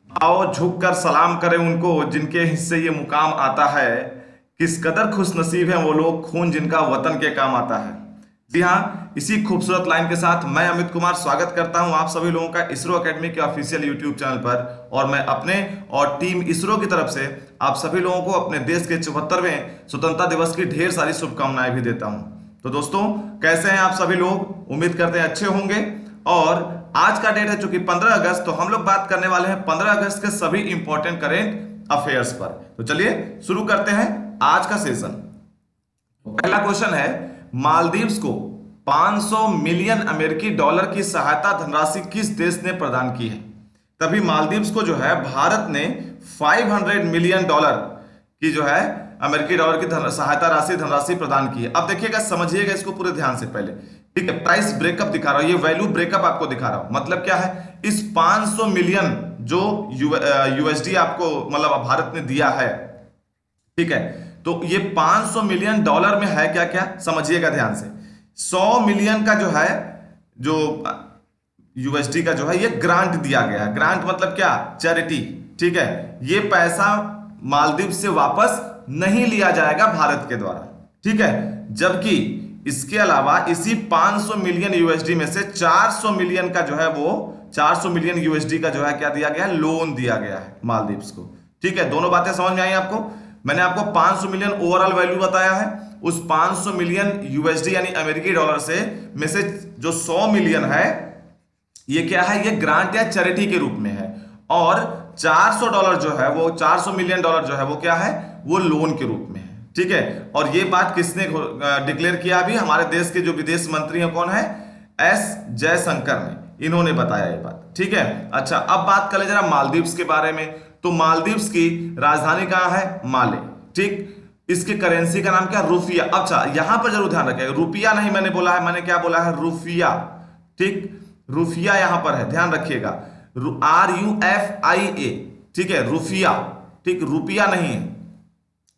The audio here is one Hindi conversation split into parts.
आओ झुक कर सलाम करें उनको जिनके हिस्से ये मुकाम आता है। किस कदर खुशनसीब हैं वो लोग, खून जिनका वतन के काम आता है। जी हाँ, इसी खूबसूरत लाइन के साथ मैं अमित कुमार स्वागत करता हूं आप सभी लोगों का इसरो एकेडमी के ऑफिशियल यूट्यूब चैनल पर। और मैं अपने और टीम इसरो की तरफ से आप सभी लोगों को अपने देश के 74वें स्वतंत्रता दिवस की ढेर सारी शुभकामनाएं भी देता हूं। तो दोस्तों, कैसे हैं आप सभी लोग? उम्मीद करते हैं अच्छे होंगे। और आज का डेट है चूंकि 15 अगस्त, तो हम लोग बात करने वाले हैं 15 अगस्त के सभी इंपॉर्टेंट करेंट अफेयर्स पर। तो चलिए शुरू करते हैं आज का सेशन। पहला क्वेश्चन है, मालदीव्स को 500 मिलियन अमेरिकी डॉलर की सहायता धनराशि किस देश ने प्रदान की है? तभी मालदीव्स को जो है भारत ने 500 मिलियन डॉलर की जो है अमेरिकी डॉलर की सहायता राशि धनराशि प्रदान की है। अब देखिएगा, समझिएगा इसको पूरे ध्यान से पहले। ठीक है, प्राइस ब्रेकअप दिखा रहा हूं, ये वैल्यू ब्रेकअप आपको दिखा रहा हूं। मतलब क्या है, इस 500 मिलियन जो यूएसडी आपको मतलब भारत ने दिया है, ठीक है, तो ये 500 मिलियन डॉलर में है क्या क्या, समझिएगा ध्यान से। 100 मिलियन का जो है, जो यूएसडी का जो है ये ग्रांट दिया गया है। ग्रांट मतलब क्या? चैरिटी। ठीक है, ये पैसा मालदीव से वापस नहीं लिया जाएगा भारत के द्वारा। ठीक है, जबकि इसके अलावा इसी 500 मिलियन यूएसडी में से 400 मिलियन का जो है वो 400 मिलियन यूएसडी का जो है क्या दिया गया है? लोन दिया गया है मालदीव्स को। ठीक है, दोनों बातें समझ में आई आपको? मैंने आपको 500 मिलियन ओवरऑल वैल्यू बताया है, उस 500 मिलियन यूएसडी यानी अमेरिकी डॉलर से में से जो 100 मिलियन है ये क्या है? ये ग्रांट या चैरिटी के रूप में है। और 400 डॉलर जो है वो 400 मिलियन डॉलर जो है वो क्या है? वो लोन के रूप में है। ठीक है, और ये बात किसने डिक्लेयर किया? अभी हमारे देश के जो विदेश मंत्री हैं, कौन है? एस जयशंकर ने, इन्होंने बताया ये बात। ठीक है, अच्छा अब बात करें जरा मालदीव्स के बारे में। तो मालदीव्स की राजधानी कहां है? माले। ठीक, इसकी करेंसी का नाम क्या? रुपया। अच्छा, यहां पर जरूर ध्यान रखिएगा, रुपया नहीं मैंने बोला है, मैंने क्या बोला है? रुपया। ठीक, रुपया यहां पर है, ध्यान रखिएगा, RUFIA। ठीक है, रुपया। ठीक, रुपया नहीं है।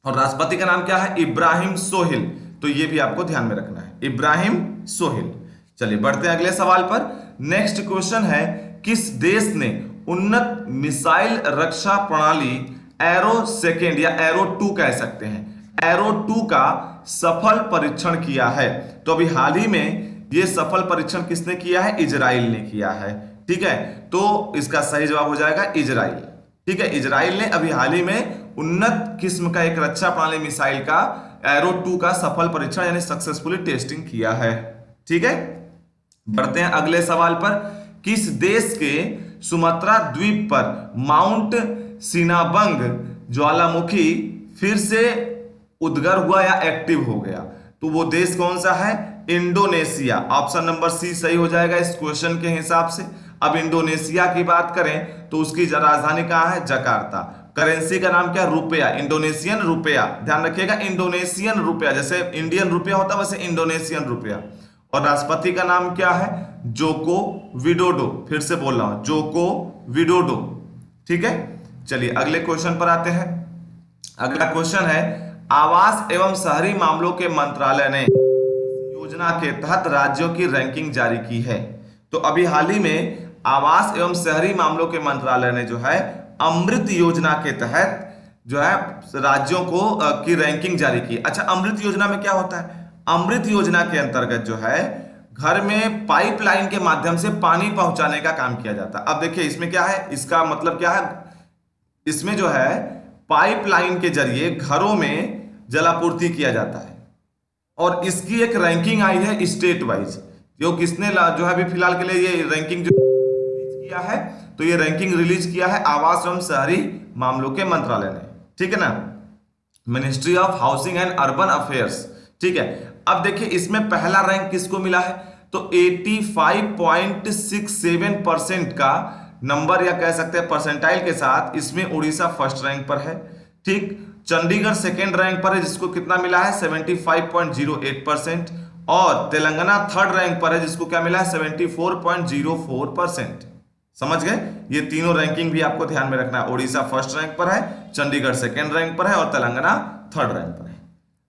और राष्ट्रपति का नाम क्या है? इब्राहिम सोहेल। तो ये भी आपको ध्यान में रखना है, इब्राहिम सोहेल। चलिए बढ़ते हैं अगले सवाल पर। नेक्स्ट क्वेश्चन है, किस देश ने उन्नत मिसाइल रक्षा प्रणाली एरो सेकेंड या एरो 2 कह सकते हैं, एरो 2 का सफल परीक्षण किया है? तो अभी हाल ही में ये सफल परीक्षण किसने किया है? इजराइल ने किया है। ठीक है, तो इसका सही जवाब हो जाएगा इजराइल। ठीक है, इजराइल ने अभी हाल ही में उन्नत किस्म का एक रक्षा प्रणाली मिसाइल का एरो 2 का सफल परीक्षण यानी सक्सेसफुली टेस्टिंग किया है। ठीक है, बढ़ते हैं अगले सवाल पर। किस देश के सुमात्रा द्वीप पर माउंट सिनाबंग ज्वालामुखी फिर से उद्गर हुआ या एक्टिव हो गया? तो वो देश कौन सा है? इंडोनेशिया। ऑप्शन नंबर सी सही हो जाएगा इस क्वेश्चन के हिसाब से। अब इंडोनेशिया की बात करें तो उसकी राजधानी कहां है? जकार्ता। करेंसी का नाम क्या? रुपया, इंडोनेशियन रुपया। ध्यान रखिएगा, इंडोनेशियन रुपया, जैसे इंडियन रुपया होता है वैसे इंडोनेशियन रुपया। और राष्ट्रपति का नाम क्या है? Joko Widodo. फिर से बोल रहा हूं, जोको विडोडो। ठीक है, चलिए अगले क्वेश्चन पर आते हैं। अगला क्वेश्चन है, आवास एवं शहरी मामलों के मंत्रालय ने योजना के तहत राज्यों की रैंकिंग जारी की है? तो अभी हाल ही में आवास एवं शहरी मामलों के मंत्रालय ने जो है अमृत योजना के तहत जो है राज्यों को की रैंकिंग जारी की। अच्छा, अमृत योजना में क्या होता है? अमृत योजना के अंतर्गत जो है घर में पाइपलाइन के माध्यम से पानी पहुंचाने का काम किया जाता है। अब देखिए इसमें क्या है, इसका मतलब क्या है? इसमें जो है पाइपलाइन के जरिए घरों में जलापूर्ति किया जाता है। और इसकी एक रैंकिंग आई है स्टेट वाइज, जो किसने जो है अभी फिलहाल के लिए ये रैंकिंग जो रिलीज किया है, तो ये रैंकिंग रिलीज किया है आवास एवं शहरी मामलों के मंत्रालय ने। ठीक है ना, ministry of housing and urban affairs. ठीक है, अब देखिए इसमें पहला रैंक किसको मिला है? तो 85.67% का नंबर या कह सकते हैं परसेंटाइल के साथ इसमें उड़ीसा फर्स्ट रैंक पर है। ठीक, चंडीगढ़ सेकेंड रैंक पर है जिसको कितना मिला है? 75.08%। और तेलंगाना थर्ड रैंक पर है जिसको क्या मिला है? 74.04%। समझ गए? ये तीनों रैंकिंग भी आपको ध्यान में रखना है। उड़ीसा फर्स्ट रैंक पर है, चंडीगढ़ सेकेंड रैंक पर है और तेलंगाना थर्ड रैंक पर है।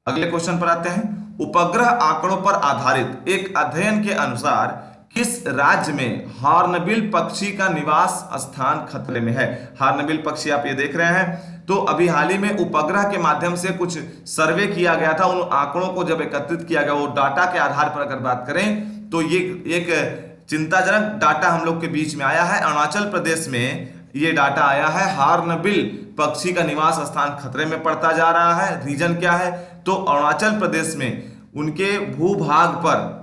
अगले क्वेश्चन पर आते हैं। उपग्रह आंकड़ों पर आधारित एक अध्ययन के अनुसार किस राज्य में हॉर्नबिल पक्षी का निवास स्थान खतरे में है? हॉर्नबिल पक्षी आप ये देख रहे हैं। तो अभी हाल ही में उपग्रह के माध्यम से कुछ सर्वे किया गया था, उन आंकड़ों को जब एकत्रित किया गया, वो डाटा के आधार पर अगर बात करें तो ये एक चिंताजनक डाटा हम लोग के बीच में आया है। अरुणाचल प्रदेश में ये डाटा आया है, हॉर्नबिल पक्षी का निवास स्थान खतरे में पड़ता जा रहा है। रीजन क्या है? तो अरुणाचल प्रदेश में उनके भूभाग पर,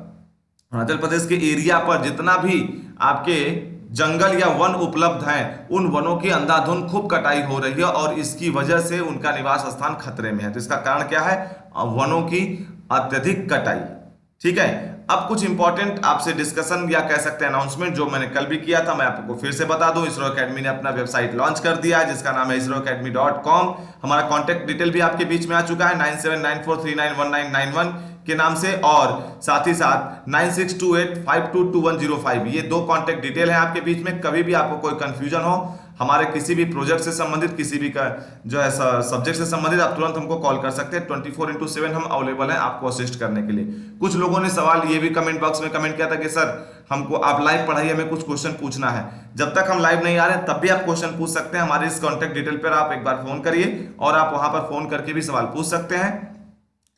अरुणाचल प्रदेश के एरिया पर जितना भी आपके जंगल या वन उपलब्ध हैं, उन वनों की अंधाधुंध खूब कटाई हो रही है और इसकी वजह से उनका निवास स्थान खतरे में है। तो इसका कारण क्या है? वनों की अत्यधिक कटाई। ठीक है, अब कुछ इंपॉर्टेंट आपसे डिस्कशन या कह सकते हैं अनाउंसमेंट जो मैंने कल भी किया था, मैं आपको फिर से बता दूं। इसरो एकेडमी ने अपना वेबसाइट लॉन्च कर दिया है जिसका नाम है isroacademy.com। हमारा कॉन्टैक्ट डिटेल भी आपके बीच में आ चुका है 9794391991 के नाम से, और साथ ही साथ 9628522105, ये दो कॉन्टैक्ट डिटेल है आपके बीच में। कभी भी आपको कोई कंफ्यूजन हो हमारे किसी भी प्रोजेक्ट से संबंधित, किसी भी का जो है सब्जेक्ट से संबंधित, आप तुरंत हमको कॉल कर सकते हैं। 24x7 हम अवेलेबल हैं आपको असिस्ट करने के लिए। कुछ लोगों ने सवाल ये भी कमेंट बॉक्स में कमेंट किया था कि सर हमको आप लाइव पढ़ाइए, हमें कुछ क्वेश्चन पूछना है। जब तक हम लाइव नहीं आ रहे हैं तब भी आप क्वेश्चन पूछ सकते हैं। हमारे इस कॉन्टैक्ट डिटेल पर आप एक बार फोन करिए और आप वहां पर फोन करके भी सवाल पूछ सकते हैं।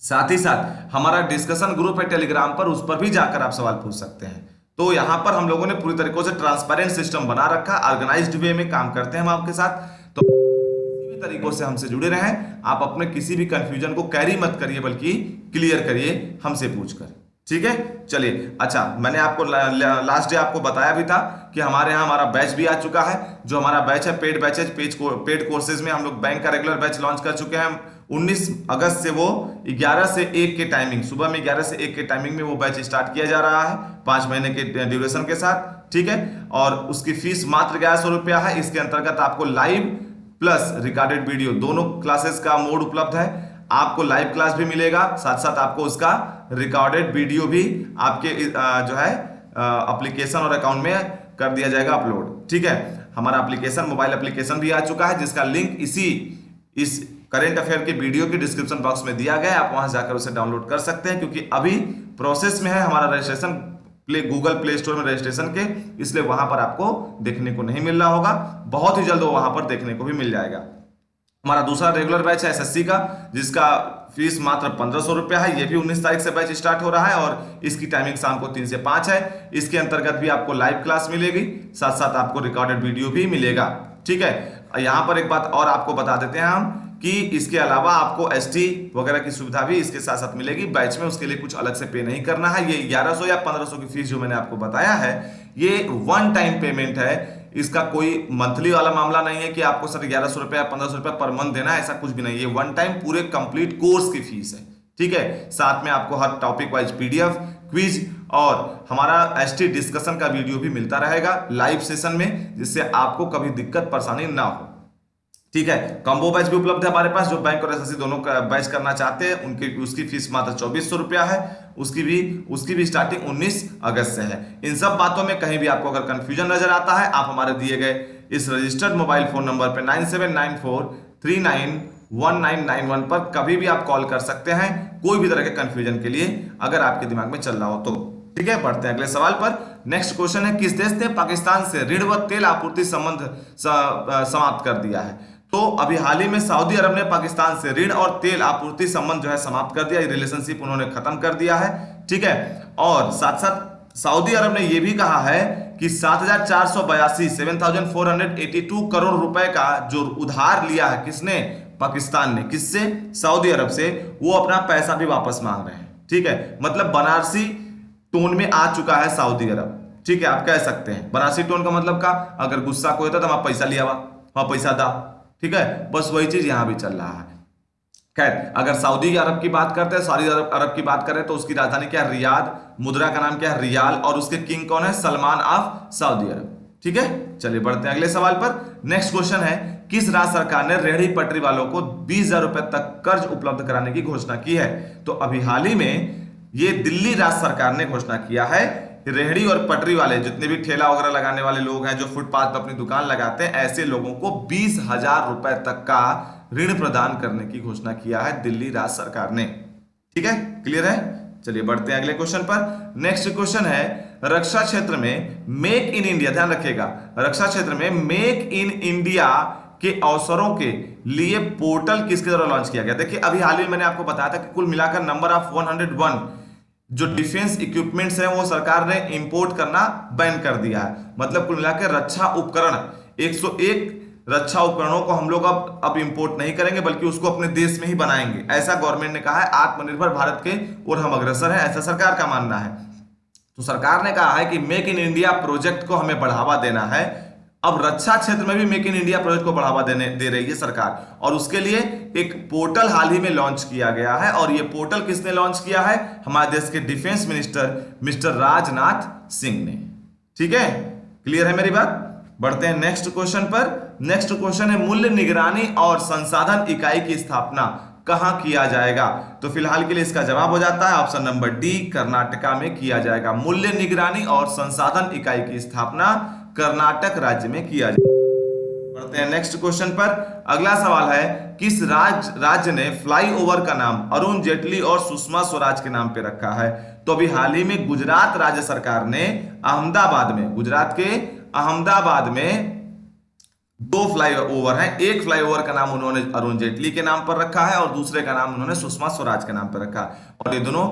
साथ ही साथ हमारा डिस्कशन ग्रुप है टेलीग्राम पर, उस पर भी जाकर आप सवाल पूछ सकते हैं। तो यहां पर हम लोगों ने पूरी तरीकों से ट्रांसपेरेंट सिस्टम बना रखा, ऑर्गेनाइज्ड वे में काम करते हैं हम आपके साथ। तो किसी भी तरीकों से हमसे जुड़े रहें, आप अपने किसी भी कंफ्यूजन को कैरी मत करिए बल्कि क्लियर करिए हमसे पूछकर। ठीक है, चलिए। अच्छा, मैंने आपको लास्ट डे आपको बताया भी था कि हमारे यहाँ हमारा बैच भी आ चुका है। जो हमारा बैच है पेड बैचेज, पेड कोर्सेज में हम लोग बैंक का रेगुलर बैच लॉन्च कर चुके हैं। 19 अगस्त से वो 11 से 1 के टाइमिंग, सुबह में 11 से 1 के टाइमिंग में वो बैच स्टार्ट किया जा रहा है 5 महीने के ड्यूरेशन के साथ। ठीक है, और उसकी फीस मात्र 1100 रुपया है। इसके अंतर्गत आपको लाइव प्लस रिकॉर्डेड वीडियो दोनों क्लासेस का मोड उपलब्ध है। आपको लाइव क्लास भी मिलेगा, साथ साथ आपको उसका रिकॉर्डेड वीडियो भी आपके जो है एप्लीकेशन और अकाउंट में कर दिया जाएगा अपलोड। ठीक है, हमारा एप्लीकेशन, मोबाइल एप्लीकेशन भी आ चुका है जिसका लिंक इस करंट अफेयर के वीडियो के डिस्क्रिप्शन बॉक्स में दिया गया है। आप वहां जाकर उसे डाउनलोड कर सकते हैं, क्योंकि अभी प्रोसेस में है हमारा रजिस्ट्रेशन गूगल प्ले स्टोर में रजिस्ट्रेशन के, इसलिए वहां पर आपको देखने को नहीं मिल रहा होगा। बहुत ही जल्द वो वहां पर देखने को भी मिल जाएगा। हमारा दूसरा रेगुलर बैच है एसएससी का, जिसका फीस मात्र 1500 रुपया है। ये भी 19 तारीख से बैच स्टार्ट हो रहा है और इसकी टाइमिंग शाम को 3 से 5 है। इसके अंतर्गत भी आपको लाइव क्लास मिलेगी, साथ साथ आपको रिकॉर्डेड वीडियो भी मिलेगा। ठीक है, यहाँ पर एक बात और आपको बता देते हैं हम कि इसके अलावा आपको एसटी वगैरह की सुविधा भी इसके साथ साथ मिलेगी बैच में। उसके लिए कुछ अलग से पे नहीं करना है। ये 1100 या 1500 की फीस जो मैंने आपको बताया है, ये वन टाइम पेमेंट है। इसका कोई मंथली वाला मामला नहीं है कि आपको सर 1100 रुपया 1500 रुपया पर मंथ देना है, ऐसा कुछ भी नहीं। ये वन टाइम पूरे कंप्लीट कोर्स की फीस है। ठीक है, साथ में आपको हर टॉपिक वाइज पीडीएफ, क्विज और हमारा एसटी डिस्कशन का वीडियो भी मिलता रहेगा लाइव सेशन में, जिससे आपको कभी दिक्कत परेशानी ना हो। ठीक है, कॉम्बो बैच भी उपलब्ध है हमारे पास। जो बैंक और एसएससी दोनों का बैच करना चाहते हैं उनकी उसकी फीस मात्र 2400 रुपया है। उसकी भी स्टार्टिंग 19 अगस्त से है। इन सब बातों में कहीं भी आपको अगर कंफ्यूजन नजर आता है, आप हमारे दिए गए इस रजिस्टर्ड मोबाइल फोन नंबर पे 9794391991 पर कभी भी आप कॉल कर सकते हैं, कोई भी तरह के कंफ्यूजन के लिए अगर आपके दिमाग में चल रहा हो तो। ठीक है, बढ़ते हैं अगले सवाल पर। नेक्स्ट क्वेश्चन है, किस देश ने पाकिस्तान से ऋण व तेल आपूर्ति संबंध समाप्त कर दिया है? तो अभी हाल ही में सऊदी अरब ने पाकिस्तान से ऋण और तेल आपूर्ति संबंध जो है समाप्त कर दिया, रिलेशनशिप उन्होंने खत्म कर दिया है। ठीक है, और साथ साथ सऊदी अरब ने यह भी कहा है कि 7,482 करोड़ रुपए का जो उधार लिया है किसने? पाकिस्तान ने। किससे? सऊदी अरब से। वो अपना पैसा भी वापस मांग रहे हैं। ठीक है, मतलब बनारसी टोन में आ चुका है सऊदी अरब। ठीक है, आप कह सकते हैं बनारसी टोन का मतलब का, अगर गुस्सा कोई होता तो वहां पैसा लिया वहां पैसा दा। ठीक है, बस वही चीज यहां भी चल रहा है। खैर, अगर सऊदी अरब की बात करते हैं, सऊदी अरब की बात करें तो उसकी राजधानी क्या है? रियाद। मुद्रा का नाम क्या है? रियाल। और उसके किंग कौन है? सलमान ऑफ सऊदी अरब। ठीक है, चलिए बढ़ते हैं अगले सवाल पर। नेक्स्ट क्वेश्चन है, किस राज्य सरकार ने रेहड़ी पटरी वालों को 20,000 रुपए तक कर्ज उपलब्ध कराने की घोषणा की है? तो अभी हाल ही में ये दिल्ली राज्य सरकार ने घोषणा किया है। रेहड़ी और पटरी वाले जितने भी ठेला वगैरह लगाने वाले लोग हैं, जो फुटपाथ पर अपनी दुकान लगाते हैं, ऐसे लोगों को 20,000 रुपए तक का ऋण प्रदान करने की घोषणा किया है दिल्ली राज्य सरकार ने। ठीक है, क्लियर है? चलिए बढ़ते हैं अगले क्वेश्चन पर। नेक्स्ट क्वेश्चन है, रक्षा क्षेत्र में मेक इन इंडिया, ध्यान रखिएगा, रक्षा क्षेत्र में मेक इन इंडिया के अवसरों के लिए पोर्टल किसके द्वारा लॉन्च किया गया? देखिए अभी हाल ही में मैंने आपको बताया था कि कुल मिलाकर नंबर ऑफ 101 जो डिफेंस इक्विपमेंट्स हैं वो सरकार ने इंपोर्ट करना बैन कर दिया है। मतलब कुल मिलाकर रक्षा उपकरण 101 रक्षा उपकरणों को हम लोग अब इंपोर्ट नहीं करेंगे, बल्कि उसको अपने देश में ही बनाएंगे, ऐसा गवर्नमेंट ने कहा है। आत्मनिर्भर भारत के और हम अग्रसर हैं, ऐसा सरकार का मानना है। तो सरकार ने कहा है कि मेक इन इंडिया प्रोजेक्ट को हमें बढ़ावा देना है। अब रक्षा क्षेत्र में भी मेक इन इंडिया प्रोजेक्ट को बढ़ावा दे रही है सरकार, और उसके लिए एक पोर्टल हाल ही में लॉन्च किया गया है। और ये पोर्टल किसने लॉन्च किया है? हमारे देश के defence minister mister Rajnath Singh ने। ठीक है, क्लियर है मेरी बात? बढ़ते हैं नेक्स्ट क्वेश्चन पर। नेक्स्ट क्वेश्चन है मूल्य निगरानी और संसाधन इकाई की स्थापना कहां किया जाएगा? तो फिलहाल के लिए इसका जवाब हो जाता है ऑप्शन नंबर डी, कर्नाटका में किया जाएगा। मूल्य निगरानी और संसाधन इकाई की स्थापना कर्नाटक राज्य में किया जाएगा। बढ़ते हैं नेक्स्ट क्वेश्चन पर। अगला सवाल है किस राज्य ने फ्लाईओवर का नाम अरुण जेटली और सुषमा स्वराज के नाम पे रखा है? तो अभी हाल ही में गुजरात राज्य सरकार ने अहमदाबाद में, गुजरात के अहमदाबाद में 2 फ्लाईओवर हैं। एक फ्लाईओवर का नाम उन्होंने अरुण जेटली के नाम पर रखा है और दूसरे का नाम उन्होंने सुषमा स्वराज के नाम पर रखा है। और ये दोनों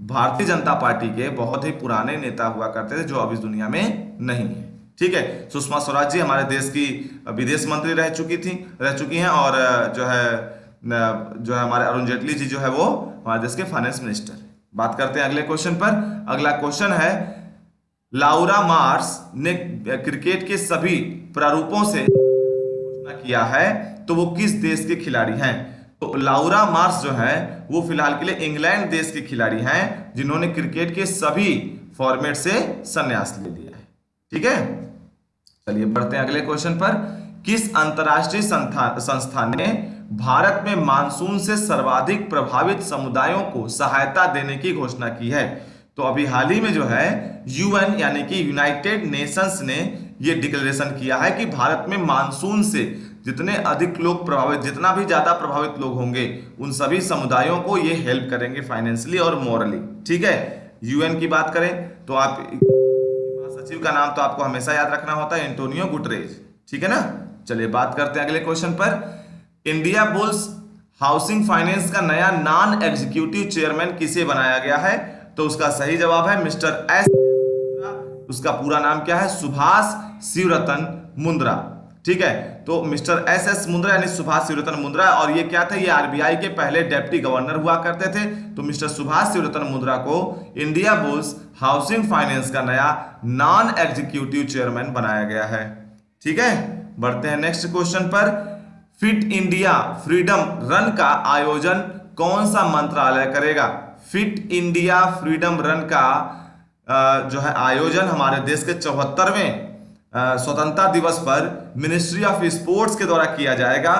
भारतीय जनता पार्टी के बहुत ही पुराने नेता हुआ करते थे जो अब इस दुनिया में नहीं है। ठीक है, सुषमा स्वराज जी हमारे देश की विदेश मंत्री रह चुकी हैं, और जो है हमारे अरुण जेटली जी जो है वो हमारे देश के फाइनेंस मिनिस्टर। बात करते हैं अगले क्वेश्चन पर। अगला क्वेश्चन है लाउरा मार्स ने क्रिकेट के सभी प्रारूपों से घोषणा किया है, तो वो किस देश के खिलाड़ी हैं? तो लाउरा मार्स जो है वो फिलहाल के लिए इंग्लैंड देश के खिलाड़ी हैं जिन्होंने क्रिकेट के सभी फॉर्मेट से संन्यास ले लिया है। ठीक है, चलिए बढ़ते हैं अगले क्वेश्चन पर। किस अंतरराष्ट्रीय संस्था ने भारत में मानसून से सर्वाधिक प्रभावित समुदायों को सहायता देने की घोषणा की है? तो अभी हाल ही में जो है यूएन यानी कि यूनाइटेड नेशंस ने यह डिक्लेरेशन किया है कि भारत में मानसून से जितने अधिक लोग प्रभावित, जितना भी ज्यादा प्रभावित लोग होंगे उन सभी समुदायों को ये हेल्प करेंगे फाइनेंशियली और मॉरली। ठीक है, यूएन की बात करें तो आप सचिव का नाम तो आपको हमेशा याद रखना होता है, एंटोनियो गुटरेज। ठीक है ना। चलिए बात करते हैं अगले क्वेश्चन पर। इंडिया बुल्स हाउसिंग फाइनेंस का नया नॉन एग्जीक्यूटिव चेयरमैन किसे बनाया गया है? तो उसका सही जवाब है मिस्टर एस। उसका पूरा नाम क्या है? सुभाष शिवरतन मुंद्रा। ठीक है, तो मिस्टर एस मुंद्रा यानी सुभाष शिवरतन मुंद्रा, और ये क्या थे? ये आरबीआई के पहले डेप्टी गवर्नर हुआ करते थे। तो मिस्टर सुभाष शिवरतन मुंद्रा को इंडिया बुल्स हाउसिंग फाइनेंस का नया नॉन एग्जीक्यूटिव चेयरमैन बनाया गया है। ठीक है, बढ़ते हैं नेक्स्ट क्वेश्चन पर। फिट इंडिया फ्रीडम रन का आयोजन कौन सा मंत्रालय करेगा? फिट इंडिया फ्रीडम रन का जो है आयोजन हमारे देश के 74वें स्वतंत्रता दिवस पर मिनिस्ट्री ऑफ स्पोर्ट्स के द्वारा किया जाएगा।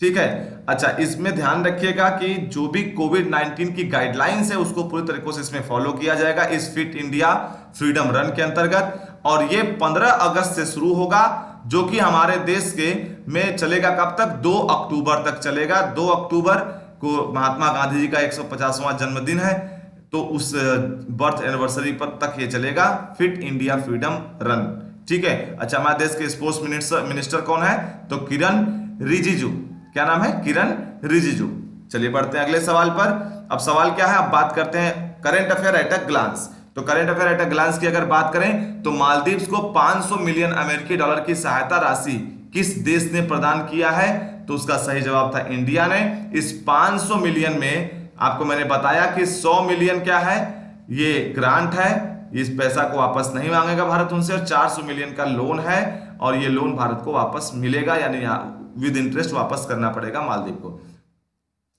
ठीक है, अच्छा इसमें ध्यान रखिएगा कि जो भी कोविड-19 की गाइडलाइंस है उसको पूरी तरीके से इसमें फॉलो किया जाएगा इस फिट इंडिया फ्रीडम रन के अंतर्गत। और ये 15 अगस्त से शुरू होगा, जो कि हमारे देश के में चलेगा कब तक? 2 अक्टूबर तक चलेगा। 2 अक्टूबर को महात्मा गांधी जी का 150वां जन्मदिन है, तो उस बर्थ एनिवर्सरी पर तक ये चलेगा फिट इंडिया फ्रीडम रन। ठीक है, अच्छा हमारे देश के स्पोर्ट्स मिनिस्टर कौन है? तो किरण रिजिजू। क्या नाम है? किरण रिजिजू। चलिए बढ़ते हैं अगले सवाल पर। अब सवाल क्या है? अब बात करते हैं current affair at a glance. तो current affair at a glance की अगर बात करें तो मालदीव्स को 500 मिलियन अमेरिकी डॉलर की सहायता राशि किस देश ने प्रदान किया है? तो उसका सही जवाब था इंडिया ने। इस 500 मिलियन में आपको मैंने बताया कि 100 मिलियन क्या है? ये ग्रांट है, इस पैसा को वापस नहीं मांगेगा भारत उनसे, और 400 मिलियन का लोन है, और ये लोन भारत को वापस मिलेगा, यानी विद इंटरेस्ट वापस करना पड़ेगा मालदीव को।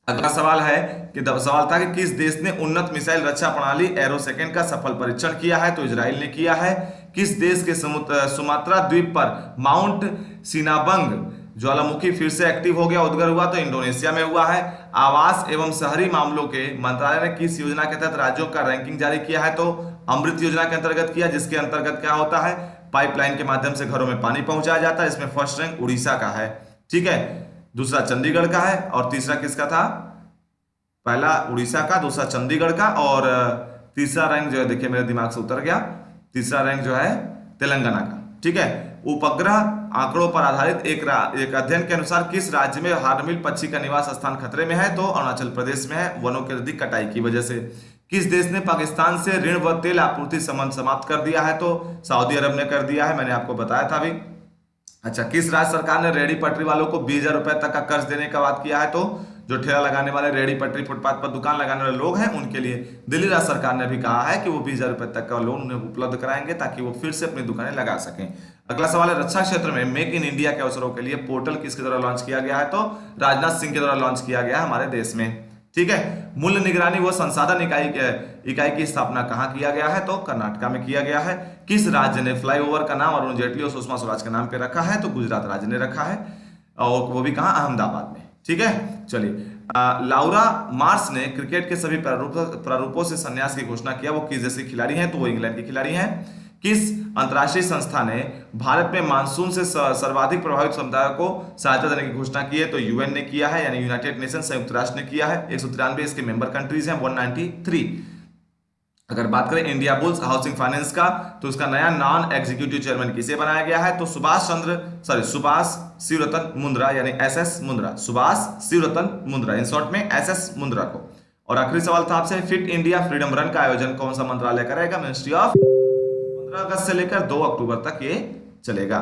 अगला सवाल है कि सवाल था कि किस देश ने उन्नत मिसाइल रक्षा प्रणाली एरोसेकेंड का सफल परीक्षण किया है? तो इजराइल ने किया है। किस देश के सुमात्रा द्वीप पर माउंट सिनाबंग ज्वालामुखी फिर से एक्टिव हो गया, उद्गार हुआ? तो इंडोनेशिया में हुआ है। आवास एवं शहरी मामलों के मंत्रालय ने किस योजना के तहत राज्यों का रैंकिंग जारी किया है? तो अमृत योजना के अंतर्गत किया, जिसके अंतर्गत क्या होता है? पाइपलाइन के माध्यम से घरों में पानी पहुंचाया जाता है। इसमें फर्स्ट रैंक उड़ीसा का है। ठीक है, दूसरा चंडीगढ़ का है, और तीसरा किसका था? पहला उड़ीसा का, दूसरा चंडीगढ़ का, और तीसरा रैंक जो है, देखिए मेरे दिमाग से उतर गया, तीसरा रैंक जो है तेलंगाना का। ठीक है, उपग्रह आंकड़ों पर आधारित एक अध्ययन के अनुसार किस राज्य में हार्नबिल पक्षी का निवास स्थान खतरे में है? तो अरुणाचल प्रदेश में है, वनों की अधिक कटाई की वजह से। किस देश ने पाकिस्तान से ऋण व तेल आपूर्ति संबंध समाप्त कर दिया है? तो सऊदी अरब ने कर दिया है, मैंने आपको बताया था अभी। अच्छा, किस राज्य सरकार ने रेहड़ी पटरी वालों को 20,000 रुपए तक का कर्ज देने का बात किया है? तो जो ठेला लगाने वाले, रेहड़ी पटरी, फुटपाथ पर दुकान लगाने वाले लोग हैं उनके लिए दिल्ली राज्य सरकार ने भी कहा है कि वो 20,000 रुपए तक का लोन उन्हें उपलब्ध कराएंगे ताकि वो फिर से अपनी दुकानें लगा सकें। अगला सवाल है, रक्षा क्षेत्र में मेक इन इंडिया के अवसरों के लिए पोर्टल किसके द्वारा लॉन्च किया गया है? तो राजनाथ सिंह के द्वारा लॉन्च किया गया है हमारे देश में। ठीक है, मूल्य निगरानी व संसाधन इकाई की स्थापना कहाँ किया गया है? तो कर्नाटका में किया गया है। किस राज्य ने फ्लाईओवर का नाम अरुण जेटली और सुषमा स्वराज के नाम पे रखा है? तो गुजरात राज्य ने रखा है, और वो भी कहाँ? अहमदाबाद में। ठीक है, चलिए, लाउरा मार्स ने क्रिकेट के सभी प्रारूपों से संन्यास की घोषणा किया, वो किस देश की खिलाड़ी हैं? तो वो इंग्लैंड की खिलाड़ी हैं। किस अंतर्राष्ट्रीय संस्था ने भारत में मानसून से सर्वाधिक प्रभावित समुदायों को सहायता देने की घोषणा की है? तो यूएन ने किया है, यानी यूनाइटेड नेशन, संयुक्त राष्ट्र ने किया है। 193 इसके मेंबर कंट्रीज हैं, 193। अगर बात करें इंडिया बुल्स हाउसिंग फाइनेंस का, तो उसका नया नॉन एग्जीक्यूटिव चेयरमैन किसे बनाया गया है? तो सुभाष शिवरतन मुंद्रा, यानी SS Mundra, Subhash Shivratan Mundra, in short में एसएस मुंद्रा को। और आखिरी सवाल था आपसे, फिट इंडिया फ्रीडम रन का आयोजन कौन सा मंत्रालय करेगा? Ministry of. 15 अगस्त से लेकर 2 अक्टूबर तक ये चलेगा।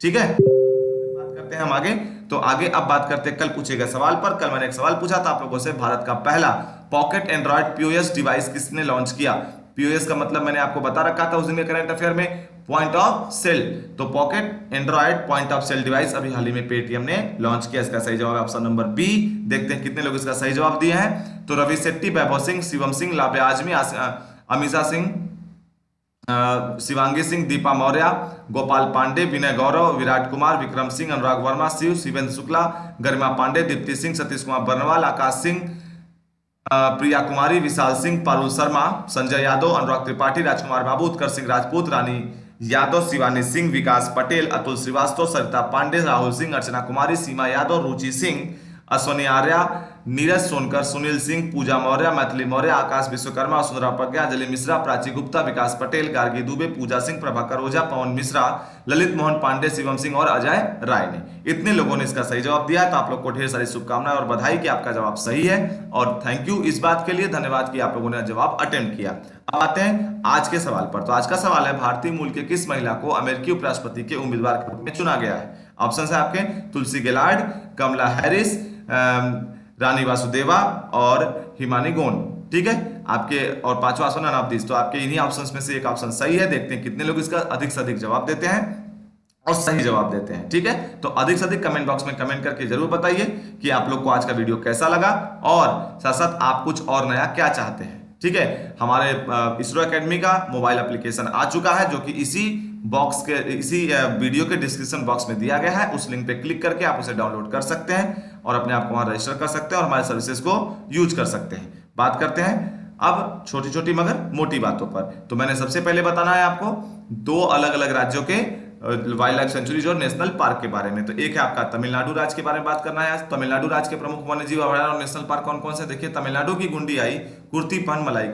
ठीक है, बात करते हैं हम आगे। तो आगे अब बात करते हैं कल पूछे गए सवाल पर। कल मैंने एक सवाल पूछा था आप लोगों से, भारत का पहला पॉकेट एंड्रॉइड पीओएस डिवाइस किसने लॉन्च किया? पीओएस का मतलब मैंने आपको बता रखा था उस दिन के करंट अफेयर में, पॉइंट ऑफ सेल। तो pocket Android point of sale device अभी हाल ही में पेटीएम ने लॉन्च किया। इसका सही जवाब है ऑप्शन नंबर बी। देखते हैं कितने लोग इसका सही जवाब दिए हैं। तो रवि शेट्टी, वैभव सिंह, शिवम सिंह, लाभ्या आजमी, अमीषा सिंह, शिवांगी सिंह, दीपा मौर्य, गोपाल पांडे, विनय गौरव, विराट कुमार, विक्रम सिंह, अनुराग वर्मा, शिवेंद्र शुक्ला, गरिमा पांडे, दीप्ति सिंह, सतीश कुमार बर्नवाल, आकाश सिंह, प्रिया कुमारी, विशाल सिंह, पारुल शर्मा, संजय यादव, अनुराग त्रिपाठी, राजकुमार बाबू, उत्कर्ष सिंह राजपूत, रानी यादव, शिवानी सिंह, विकास पटेल, अतुल श्रीवास्तव, सरिता पांडे, राहुल सिंह, अर्चना कुमारी, सीमा यादव, रुचि सिंह, अश्वनी आर्या, नीरज सोनकर, सुनील सिंह, पूजा मौर्य, मैथिली मौर्य, आकाश विश्वकर्मा, सुंदरा प्रज्ञा, अंजलि मिश्रा, प्राची गुप्ता, विकास पटेल, गार्गी दुबे, पूजा सिंह, प्रभाकर ओझा, पवन मिश्रा, ललित मोहन पांडे, शिवम सिंह और अजय राय ने, इतने लोगों ने इसका सही जवाब दिया है। तो आप लोग को ढेर सारी शुभकामनाएं और बधाई कि आपका जवाब सही है, और थैंक यू इस बात के लिए, धन्यवाद कि आप लोगों ने जवाब अटेम्प्ट किया। अब आते हैं आज के सवाल पर। तो आज का सवाल है, भारतीय मूल के किस महिला को अमेरिकी उपराष्ट्रपति के उम्मीदवार के रूप में चुना गया है? ऑप्शन है आपके, तुलसी गिलार्ड, कमला हैरिस, रानी वासुदेवा और हिमानी गोन। ठीक है, आपके, और पांचवा ऑप्शन अनापदीस। तो आपके इन्हीं ऑप्शंस में से एक ऑप्शन सही है। देखते हैं कितने लोग इसका अधिक से अधिक जवाब देते हैं और सही जवाब देते हैं। ठीक है, तो अधिक से अधिक कमेंट बॉक्स में कमेंट करके जरूर बताइए कि आप लोग को आज का वीडियो कैसा लगा, और साथ साथ आप कुछ और नया क्या चाहते हैं। ठीक है, हमारे इसरो एकेडमी का मोबाइल एप्लीकेशन आ चुका है, जो कि इसी वीडियो के डिस्क्रिप्शन बॉक्स में दिया गया है। उस लिंक पे क्लिक करके आप उसे डाउनलोड कर सकते हैं और अपने आप को वहां रजिस्टर कर सकते हैं और हमारे सर्विसेज को यूज कर सकते हैं। बात करते हैं अब छोटी छोटी मगर मोटी बातों पर। तो मैंने सबसे पहले बताना है आपको 2 अलग अलग राज्यों के वाइल्ड लाइफ सेंचुरीज और नेशनल पार्क के बारे में। तो एक है आपका तमिलनाडु राज्य के बारे में बात करना है आज। तमिलनाडु राज्य के प्रमुख वन्यजीव अभयारण्य और नेशनल पार्क कौन कौन से? देखिए, तमिलनाडु की गुंडी आई, कुर्तीपन, मलाई।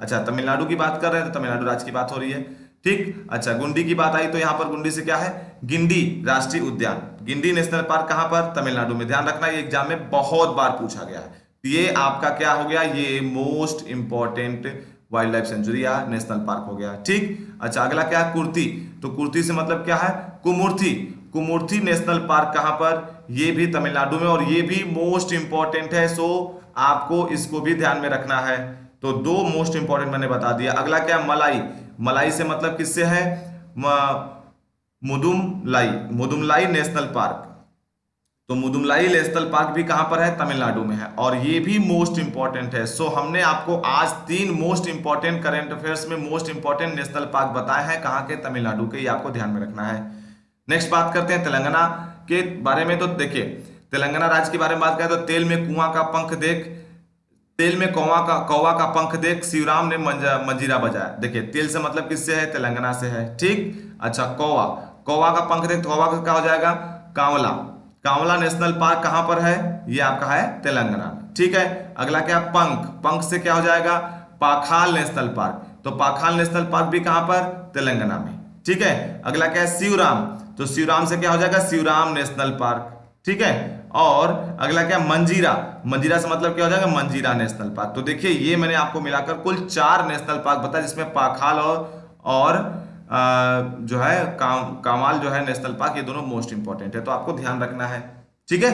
अच्छा, तमिलनाडु की बात कर रहे हैं तो तमिलनाडु राज्य की बात हो रही है। ठीक, अच्छा, गुंडी की बात आई तो यहाँ पर गुंडी से क्या है? गिंडी राष्ट्रीय उद्यान, गिंडी नेशनल पार्क कहाँ पर? तमिलनाडु में। ध्यान रखना, ये एग्जाम में बहुत बार पूछा गया है। ये आपका क्या हो गया? ये most important wild life sanctuary या नेशनल पार्क हो गया। ठीक, अच्छा, अगला क्या है? कुर्ती। तो कुर्ती से मतलब क्या है? कुमुर्थी। कुमुर्थी नेशनल पार्क कहां पर? ये भी तमिलनाडु में, और ये भी मोस्ट इंपॉर्टेंट है, सो आपको इसको भी ध्यान में रखना है। तो 2 मोस्ट इंपॉर्टेंट मैंने बता दिया। अगला क्या? मलाई। मलाई से मतलब किससे है? मुदुमलाई। Mudumalai national park. तो मुदुमलाई नेशनल पार्क भी कहां पर है? तमिलनाडु में है, और ये भी मोस्ट इंपॉर्टेंट है। सो हमने आपको आज 3 मोस्ट इंपॉर्टेंट करंट अफेयर्स में मोस्ट इंपॉर्टेंट नेशनल पार्क बताए हैं। कहां के? तमिलनाडु के। ये आपको ध्यान में रखना है। नेक्स्ट बात करते हैं तेलंगाना के बारे में। तो देखिए, तेलंगाना राज्य के बारे में बात करें तो तेल में कुआं का पंख देख, तेल में कौवा का पंख देख, शिवराम ने मंजीरा बजाया। देखिए, तेल से मतलब किससे है? तेलंगाना से है। ठीक, अच्छा, कौवा, कौवा का पंख देख, तो कौवा का क्या हो जाएगा? कांवला। कांवला नेशनल पार्क कहां पर है? ये आपका है तेलंगाना में। ठीक है, अगला क्या? पंख। पंख से क्या हो जाएगा? पाखाल नेशनल पार्क, तो पाखाल नेशनल पार्क भी कहां पर, तेलंगाना में। ठीक है, अगला क्या है, शिवराम, तो शिवराम से क्या हो जाएगा, शिवराम नेशनल पार्क। ठीक है, और अगला क्या, मंजीरा, मंजीरा से मतलब क्या हो जाएगा, मंजीरा नेशनल पार्क। तो देखिए ये मैंने आपको मिलाकर कुल 4 नेशनल पार्क बताया, जिसमें पाखाल और जो है कामाल जो है नेशनल पार्क, ये दोनों मोस्ट इंपॉर्टेंट है, तो आपको ध्यान रखना है। ठीक है,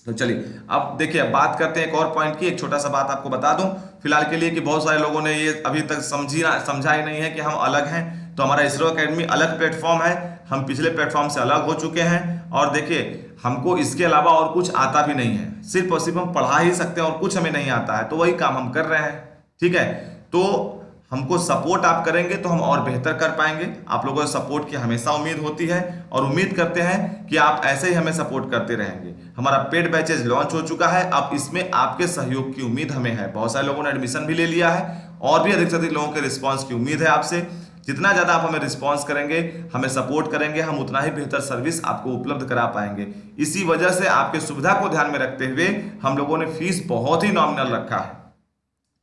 तो चलिए अब देखिए, अब बात करते हैं एक और पॉइंट की। एक छोटा सा बात आपको बता दूं फिलहाल के लिए कि बहुत सारे लोगों ने ये अभी तक समझा ही नहीं है कि हम अलग हैं। तो हमारा इसरो एकेडमी अलग प्लेटफॉर्म है, हम पिछले प्लेटफॉर्म से अलग हो चुके हैं। और देखिए हमको इसके अलावा और कुछ आता भी नहीं है, सिर्फ और सिर्फ हम पढ़ा ही सकते हैं और कुछ हमें नहीं आता है, तो वही काम हम कर रहे हैं। ठीक है, तो हमको सपोर्ट आप करेंगे तो हम और बेहतर कर पाएंगे। आप लोगों से सपोर्ट की हमेशा उम्मीद होती है और उम्मीद करते हैं कि आप ऐसे ही हमें सपोर्ट करते रहेंगे। हमारा पेड बैचेज लॉन्च हो चुका है, अब इसमें आपके सहयोग की उम्मीद हमें है। बहुत सारे लोगों ने एडमिशन भी ले लिया है और भी अधिक से अधिक लोगों के रिस्पॉन्स की उम्मीद है आपसे। जितना ज़्यादा आप हमें रिस्पॉन्स करेंगे, हमें सपोर्ट करेंगे, हम उतना ही बेहतर सर्विस आपको उपलब्ध करा पाएंगे। इसी वजह से आपके सुविधा को ध्यान में रखते हुए हम लोगों ने फीस बहुत ही नॉमिनल रखा है।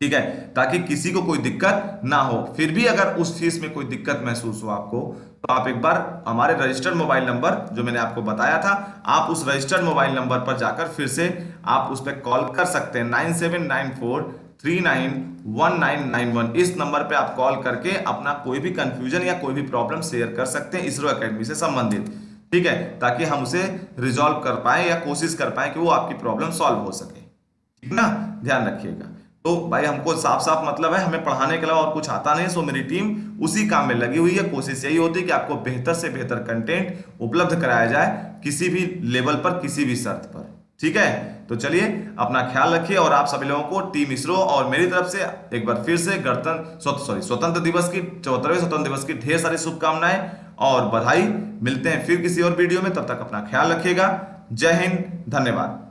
ठीक है, ताकि किसी को कोई दिक्कत ना हो। फिर भी अगर उस फीस में कोई दिक्कत महसूस हो आपको, तो आप एक बार हमारे रजिस्टर्ड मोबाइल नंबर जो मैंने आपको बताया था, आप उस रजिस्टर्ड मोबाइल नंबर पर जाकर फिर से आप उस पर कॉल कर सकते हैं। 9794391991, इस नंबर पे आप कॉल करके अपना कोई भी कंफ्यूजन या कोई भी प्रॉब्लम शेयर कर सकते हैं इसरो एकेडमी से संबंधित। ठीक है, ताकि हम उसे रिजॉल्व कर पाए या कोशिश कर पाए कि वो आपकी प्रॉब्लम सॉल्व हो सके। ठीक ना, ध्यान रखिएगा। तो भाई हमको साफ साफ मतलब है, हमें पढ़ाने के अलावा और कुछ आता नहीं, सो मेरी टीम उसी काम में लगी हुई है। कोशिश यही होती है कि आपको बेहतर से बेहतर कंटेंट उपलब्ध कराया जाए, किसी भी लेवल पर, किसी भी शर्त पर। ठीक है, तो चलिए अपना ख्याल रखिए और आप सभी लोगों को टीम इसरो और मेरी तरफ से एक बार फिर से स्वतंत्र दिवस की 74वें स्वतंत्र दिवस की ढेर सारी शुभकामनाएं और बधाई। मिलते हैं फिर किसी और वीडियो में, तब तक अपना ख्याल रखिएगा। जय हिंद, धन्यवाद।